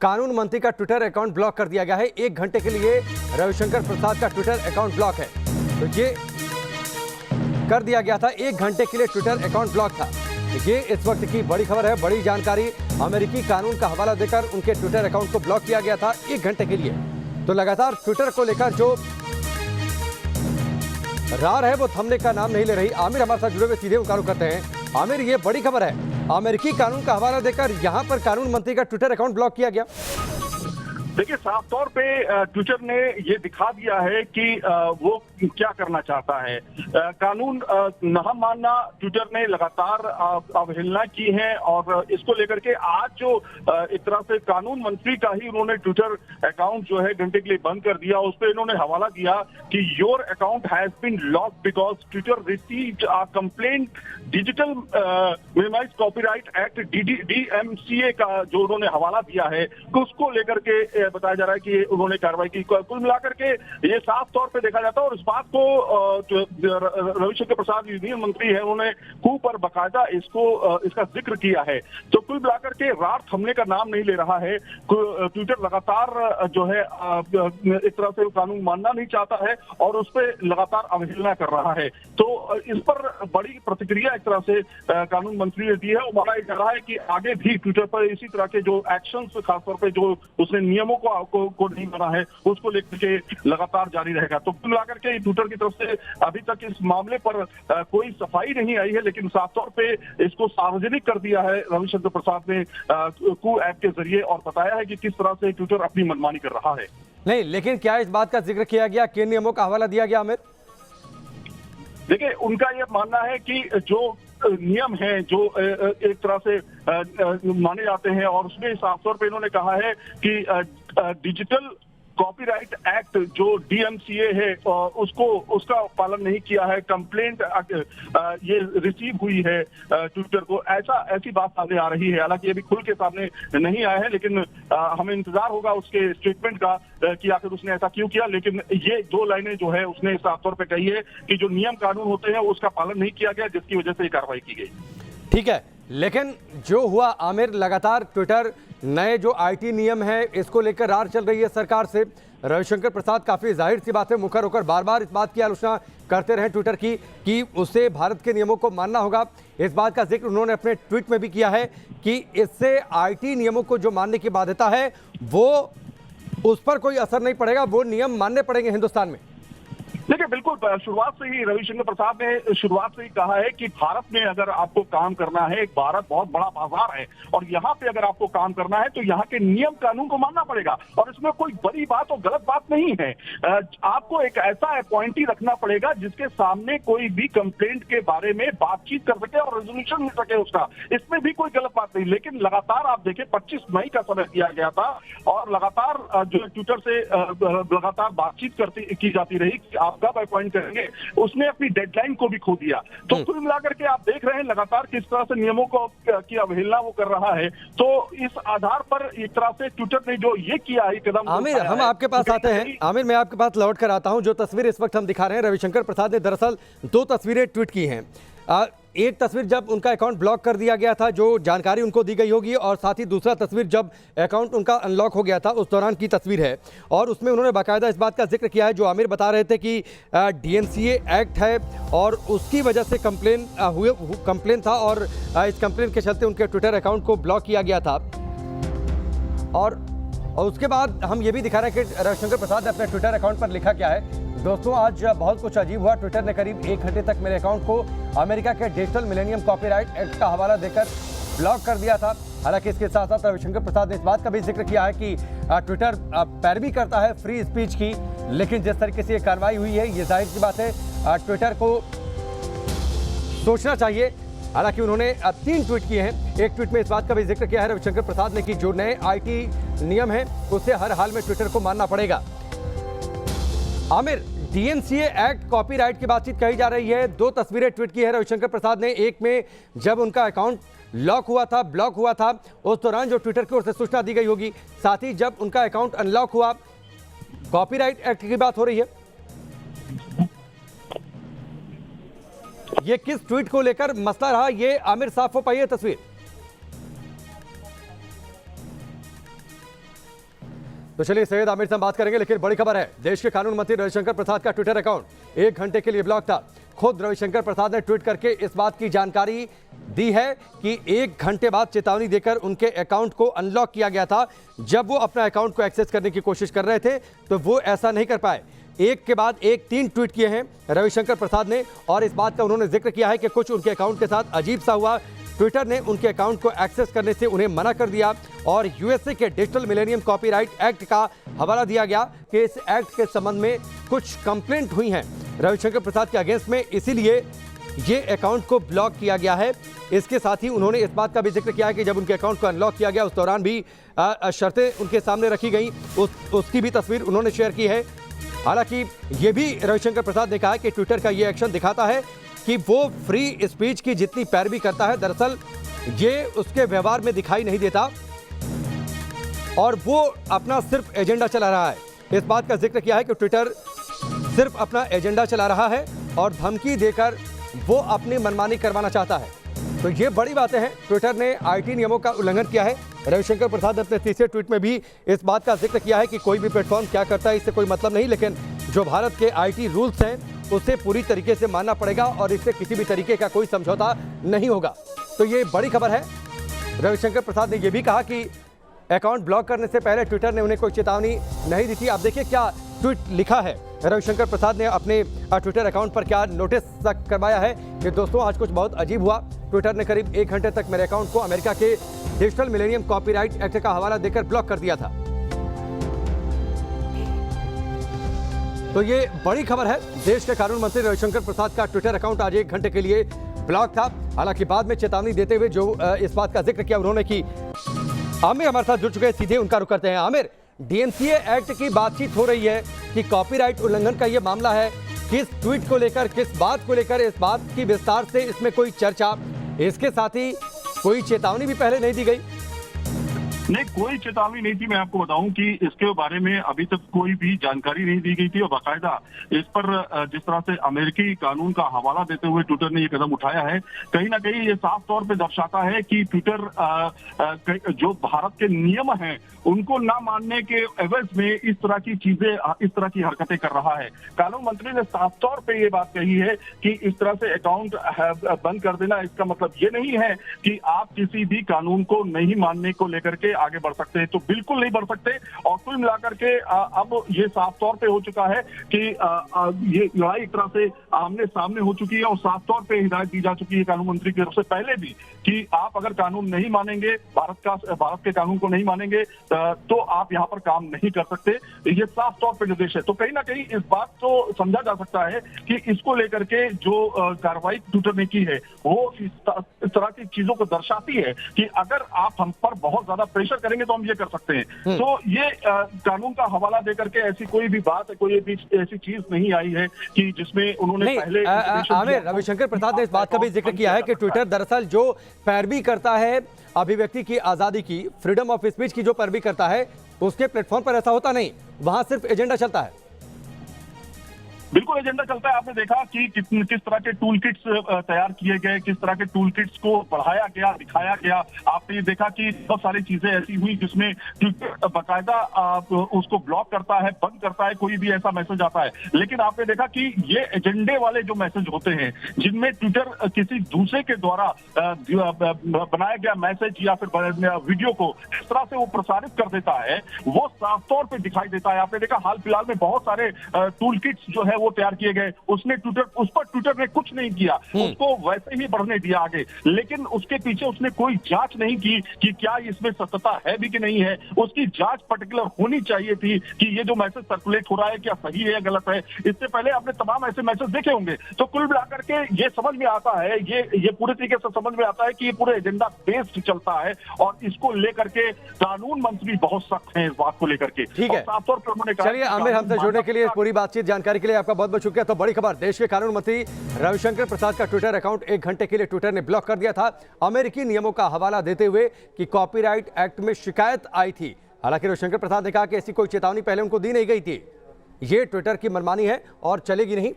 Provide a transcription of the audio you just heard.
कानून मंत्री का ट्विटर अकाउंट ब्लॉक कर दिया गया है। 1 घंटे के लिए रविशंकर प्रसाद का ट्विटर अकाउंट ब्लॉक है, तो ये कर दिया गया था। 1 घंटे के लिए ट्विटर अकाउंट ब्लॉक था। ये इस वक्त की बड़ी खबर है, बड़ी जानकारी। अमेरिकी कानून का हवाला देकर उनके ट्विटर अकाउंट को ब्लॉक किया गया था 1 घंटे के लिए। तो लगातार ट्विटर को लेकर जो रार है वो थमने का नाम नहीं ले रही। आमिर हमारे साथ जुड़े हुए, सीधे उनका रुख करते हैं। आमिर, ये बड़ी खबर है, अमेरिकी कानून का हवाला देकर यहां पर कानून मंत्री का ट्विटर अकाउंट ब्लॉक किया गया। देखिए, साफ तौर पे ट्विटर ने ये दिखा दिया है कि वो क्या करना चाहता है। कानून न मानना ट्विटर ने लगातार अवहेलना की है और इसको लेकर के आज जो एक तरह से कानून मंत्री का ही उन्होंने ट्विटर अकाउंट जो है घंटे के लिए बंद कर दिया। उस पर इन्होंने हवाला दिया कि your account has been locked because Twitter received a complaint digital minimize copyright act DMCA का जो उन्होंने हवाला दिया है, उसको लेकर के बताया जा रहा है कि उन्होंने कार्रवाई की। कुल मिलाकर के ये साफ तौर पे देखा जाता है और इस बात को रविशंकर प्रसाद यूनियन मंत्री है, उन्होंने खूब पर बकायदा इसका जिक्र किया है। तो कुल मिलाकर के रार थमने का नाम नहीं ले रहा है। ट्विटर लगातार जो है एक तरह से कानून मानना नहीं चाहता है और उस पर लगातार अवहेलना कर रहा है। तो इस पर बड़ी प्रतिक्रिया एक तरह से कानून मंत्री ने दी है और माना जा रहा है कि आगे भी ट्विटर पर इसी तरह के जो एक्शंस, खासतौर पे जो उसने नियमों को नहीं माना है, उसको लेकर के लगातार जारी रहेगा। तो कुल मिलाकर के ट्विटर की तरफ से अभी तक इस मामले पर कोई सफाई नहीं आई है, लेकिन साफ तौर पे इसको सार्वजनिक कर दिया है रविशंकर प्रसाद ने कू ऐप के जरिए और बताया है कि किस तरह से ट्विटर अपनी मनमानी कर रहा है। नहीं, लेकिन क्या इस बात का जिक्र किया गया, किन नियमों का हवाला दिया गया? आमिर, देखिए, उनका यह मानना है कि जो नियम है जो एक तरह से माने जाते हैं और उसमें साफ तौर पे इन्होंने कहा है कि डिजिटल कॉपीराइट एक्ट जो DMCA है उसका पालन नहीं किया है। कंप्लेंट ये रिसीव हुई है ट्विटर को, ऐसी बात सामने आ रही है। हालांकि ये भी खुल के सामने नहीं आया है, लेकिन हमें इंतजार होगा उसके स्टेटमेंट का कि आखिर उसने ऐसा क्यों किया। लेकिन ये 2 लाइनें जो है उसने साफ तौर पे कही है कि जो नियम कानून होते हैं उसका पालन नहीं किया गया, जिसकी वजह से ये कार्रवाई की गई। ठीक है, लेकिन जो हुआ आमिर, लगातार ट्विटर नए जो IT नियम है इसको लेकर रार चल रही है सरकार से। रविशंकर प्रसाद काफी जाहिर सी बात है मुखर होकर बार बार इस बात की आलोचना करते रहे ट्विटर की कि उसे भारत के नियमों को मानना होगा। इस बात का जिक्र उन्होंने अपने ट्वीट में भी किया है कि इससे IT नियमों को जो मानने की बाध्यता है वो उस पर कोई असर नहीं पड़ेगा, वो नियम मानने पड़ेंगे हिंदुस्तान में। देखिए, बिल्कुल शुरुआत से ही रविशंकर प्रसाद ने शुरुआत से ही कहा है कि भारत में अगर आपको काम करना है, एक भारत बहुत बड़ा बाजार है और यहाँ पे अगर आपको काम करना है तो यहाँ के नियम कानून को मानना पड़ेगा और इसमें कोई बड़ी बात और गलत बात नहीं है। आपको एक ऐसा अपॉइंटी रखना पड़ेगा जिसके सामने कोई भी कंप्लेंट के बारे में बातचीत कर सके और रेजोल्यूशन मिल सके उसका, इसमें भी कोई गलत बात नहीं। लेकिन लगातार आप देखें 25 मई का समय दिया गया था और लगातार जो ट्विटर से लगातार बातचीत की जाती रही कि आप कब अपॉइंट करेंगे, उसने अपनी डेडलाइन को भी खो दिया। तो कुल मिलाकर के आप देख रहे हैं लगातार किस तरह से नियमों को की अवहेलना वो कर रहा है। तो इस आधार पर एक तरह से ट्विटर ने जो ये किया है कदम। आमिर, हम आपके पास आते हैं। आमिर, मैं आपके पास लौट कर आता हूं। जो तस्वीर इस वक्त हम दिखा रहे हैं, रविशंकर प्रसाद ने दरअसल 2 तस्वीरें ट्वीट की हैं। एक तस्वीर जब उनका अकाउंट ब्लॉक कर दिया गया था, जो जानकारी उनको दी गई होगी, और साथ ही दूसरा तस्वीर जब अकाउंट उनका अनलॉक हो गया था उस दौरान की तस्वीर है। और उसमें उन्होंने बाकायदा इस बात का जिक्र किया है जो आमिर बता रहे थे कि DMCA एक्ट है और उसकी वजह से कंप्लेन था और इस कंप्लेन के चलते उनके ट्विटर अकाउंट को ब्लॉक किया गया था। और उसके बाद हम ये भी दिखा रहे हैं कि रविशंकर प्रसाद ने अपने ट्विटर अकाउंट पर लिखा क्या है। दोस्तों, आज बहुत कुछ अजीब हुआ। ट्विटर ने करीब 1 घंटे तक मेरे अकाउंट को अमेरिका के डिजिटल मिलेनियम कॉपीराइट एक्ट का हवाला देकर ब्लॉक कर दिया था। हालांकि इसके साथ साथ रविशंकर प्रसाद ने इस बात का भी जिक्र किया है कि ट्विटर पैरवी करता है फ्री स्पीच की, लेकिन जिस तरीके से ये कार्रवाई हुई है, ये जाहिर सी बात है ट्विटर को सोचना चाहिए। हालांकि उन्होंने 3 ट्वीट किए हैं। एक ट्वीट में इस बात का भी जिक्र किया है रविशंकर प्रसाद ने कि जो नए IT नियम है उसे हर हाल में ट्विटर को मानना पड़ेगा। आमिर, DMCA एक्ट कॉपीराइट की बातचीत कही जा रही है। 2 तस्वीरें ट्वीट की है रविशंकर प्रसाद ने। एक में जब उनका अकाउंट ब्लॉक हुआ था उस दौरान जो ट्विटर की ओर से सूचना दी गई होगी, साथ ही जब उनका अकाउंट अनलॉक हुआ, कॉपीराइट एक्ट की बात हो रही है। ये किस ट्वीट को लेकर मसला रहा, ये आमिर साफ हो पाई है तस्वीर। तो चलिए सैयद आमिर से हम बात करेंगे, लेकिन बड़ी खबर है, देश के कानून मंत्री रविशंकर प्रसाद का ट्विटर अकाउंट 1 घंटे के लिए ब्लॉक था। खुद रविशंकर प्रसाद ने ट्वीट करके इस बात की जानकारी दी है कि 1 घंटे बाद चेतावनी देकर उनके अकाउंट को अनलॉक किया गया था। जब वो अपना अकाउंट को एक्सेस करने की कोशिश कर रहे थे तो वो ऐसा नहीं कर पाए। एक के बाद एक 3 ट्वीट किए हैं रविशंकर प्रसाद ने, और इस बात का उन्होंने जिक्र किया है कि कुछ उनके अकाउंट के साथ अजीब सा हुआ। ट्विटर ने उनके अकाउंट को एक्सेस करने से उन्हें मना कर दिया और यूएसए के डिजिटल मिलेनियम कॉपीराइट एक्ट का हवाला दिया गया कि इस एक्ट के संबंध में कुछ कंप्लेंट हुई हैं रविशंकर प्रसाद के अगेंस्ट में, इसीलिए ये अकाउंट को ब्लॉक किया गया है। इसके साथ ही उन्होंने इस बात का भी जिक्र किया है कि जब उनके अकाउंट को अनलॉक किया गया उस दौरान भी शर्तें उनके सामने रखी गई, उसकी भी तस्वीर उन्होंने शेयर की है। हालांकि ये भी रविशंकर प्रसाद ने कहा कि ट्विटर का ये एक्शन दिखाता है कि वो फ्री स्पीच की जितनी पैरवी करता है, दरअसल ये उसके व्यवहार में दिखाई नहीं देता और वो अपना सिर्फ एजेंडा चला रहा है। इस बात का जिक्र किया है कि ट्विटर सिर्फ अपना एजेंडा चला रहा है और धमकी देकर वो अपनी मनमानी करवाना चाहता है। तो ये बड़ी बातें हैं। ट्विटर ने आईटी नियमों का उल्लंघन किया है। रविशंकर प्रसाद ने अपने तीसरे ट्वीट में भी इस बात का जिक्र किया है कि कोई भी प्लेटफॉर्म क्या करता है इससे कोई मतलब नहीं, लेकिन जो भारत के आईटी रूल्स हैं उसे पूरी तरीके से मानना पड़ेगा और इससे किसी भी तरीके का कोई समझौता नहीं होगा। तो ये बड़ी खबर है। रविशंकर प्रसाद ने यह भी कहा कि अकाउंट ब्लॉक करने से पहले ट्विटर ने उन्हें कोई चेतावनी नहीं दी थी। आप देखिए क्या ट्वीट लिखा है रविशंकर प्रसाद ने अपने ट्विटर अकाउंट पर, क्या नोटिस तक करवाया है कि दोस्तों आज कुछ बहुत अजीब हुआ। ट्विटर ने करीब 1 घंटे तक मेरे अकाउंट को अमेरिका के डिजिटल मिलेनियम कॉपीराइट एक्ट का हवाला देकर ब्लॉक कर दिया था। तो ये बड़ी खबर है। देश के कानून मंत्री रविशंकर प्रसाद का ट्विटर अकाउंट आज 1 घंटे के लिए ब्लॉक था। हालांकि बाद में चेतावनी देते हुए जो इस बात का जिक्र किया उन्होंने कि आमिर हमारे साथ जुड़ चुके हैं, सीधे उनका रुख करते हैं। आमिर, डीएमसीए एक्ट की बातचीत हो रही है कि कॉपीराइट उल्लंघन का ये मामला है, किस ट्वीट को लेकर, किस बात को लेकर, इस बात की विस्तार से इसमें कोई चर्चा, इसके साथ ही कोई चेतावनी भी पहले नहीं दी गई? नहीं, कोई चेतावनी नहीं थी। मैं आपको बताऊं कि इसके बारे में अभी तक कोई भी जानकारी नहीं दी गई थी और बाकायदा इस पर जिस तरह से अमेरिकी कानून का हवाला देते हुए ट्विटर ने ये कदम उठाया है, कहीं ना कहीं ये साफ तौर पे दर्शाता है कि ट्विटर जो भारत के नियम हैं उनको ना मानने के एवज में इस तरह की चीजें, इस तरह की हरकतें कर रहा है। कानून मंत्री ने साफ तौर पे ये बात कही है कि इस तरह से अकाउंट बंद कर देना, इसका मतलब ये नहीं है कि आप किसी भी कानून को नहीं मानने को लेकर के आगे बढ़ सकते हैं, तो बिल्कुल नहीं बढ़ सकते। और कुल मिलाकर के अब ये साफ तौर पे हो चुका है कि ये लड़ाई एक तरह से आमने सामने हो चुकी है और साफ तौर पे हिदायत दी जा चुकी है कानून मंत्री की तरफ से पहले भी कि आप अगर कानून नहीं मानेंगे, भारत के कानून को नहीं मानेंगे तो आप यहाँ पर काम नहीं कर सकते। ये साफ तौर पे निर्देश है। तो कहीं ना कहीं इस बात को समझा जा सकता है कि इसको लेकर के जो कार्रवाई ट्विटर ने की है वो इस तरह की चीजों को दर्शाती है कि अगर आप हम पर बहुत ज्यादा प्रेशर करेंगे तो हम ये कर सकते हैं। तो ये कानून का हवाला देकर के ऐसी कोई भी बात, कोई भी ऐसी चीज नहीं आई है कि जिसमें उन्होंने पहले। आमिर, रविशंकर प्रसाद ने इस बात का भी जिक्र किया है कि ट्विटर दरअसल जो पैरवी करता है अभिव्यक्ति की आजादी की, फ्रीडम ऑफ स्पीच की जो पैरवी करता है, उसके प्लेटफॉर्म पर ऐसा होता नहीं, वहां सिर्फ एजेंडा चलता है। बिल्कुल एजेंडा चलता है। आपने देखा कि किस तरह के टूल किट्स तैयार किए गए, किस तरह के टूल किट्स को बढ़ाया गया, दिखाया गया। आपने ये देखा कि बहुत सारी चीजें ऐसी हुई जिसमें ट्विटर बाकायदा उसको ब्लॉक करता है, बंद करता है, कोई भी ऐसा मैसेज आता है। लेकिन आपने देखा कि ये एजेंडे वाले जो मैसेज होते हैं जिनमें ट्विटर किसी दूसरे के द्वारा बनाया गया मैसेज या फिर वीडियो को इस तरह से वो प्रसारित कर देता है, वो साफ तौर पर दिखाई देता है। आपने देखा हाल फिलहाल में बहुत सारे टूल किट्स जो है वो तैयार किए गए, उस पर ट्विटर ने कुछ नहीं किया, उसको वैसे ही बढ़ने दिया आगे। लेकिन उसके पीछे उसने कोई जांच नहीं की कि क्या इसमें सत्यता है भी कि नहीं है। उसकी जांच पर्टिकुलर होनी चाहिए थी कि ये जो मैसेज सर्कुलेट हो रहा है क्या सही है या गलत है। इससे पहले आपने तमाम ऐसे मैसेज देखे होंगे। तो कुल मिलाकर के ये समझ में आता है, ये पूरे तरीके से समझ में आता है कि ये पूरे एजेंडा बेस्ड चलता है और इसको लेकर के कानून मंत्री बहुत सख्त हैं इस बात को लेकर के। ठीक है, साफ तौर पर उन्होंने कहा। चलिए आमिर, हमसे जुड़ने के लिए, पूरी बातचीत जानकारी के लिए आपका बहुत बहुत शुक्रिया। तो बड़ी खबर, देश के कानून मंत्री रविशंकर प्रसाद का ट्विटर अकाउंट 1 घंटे के लिए ट्विटर ने ब्लॉक कर दिया था, अमेरिकी नियमों का हवाला देते हुए कि कॉपीराइट एक्ट में शिकायत आई थी। हालांकि रविशंकर प्रसाद ने कहा कि ऐसी कोई चेतावनी पहले उनको दी नहीं गई थी। ये ट्विटर की मनमानी है और चलेगी नहीं।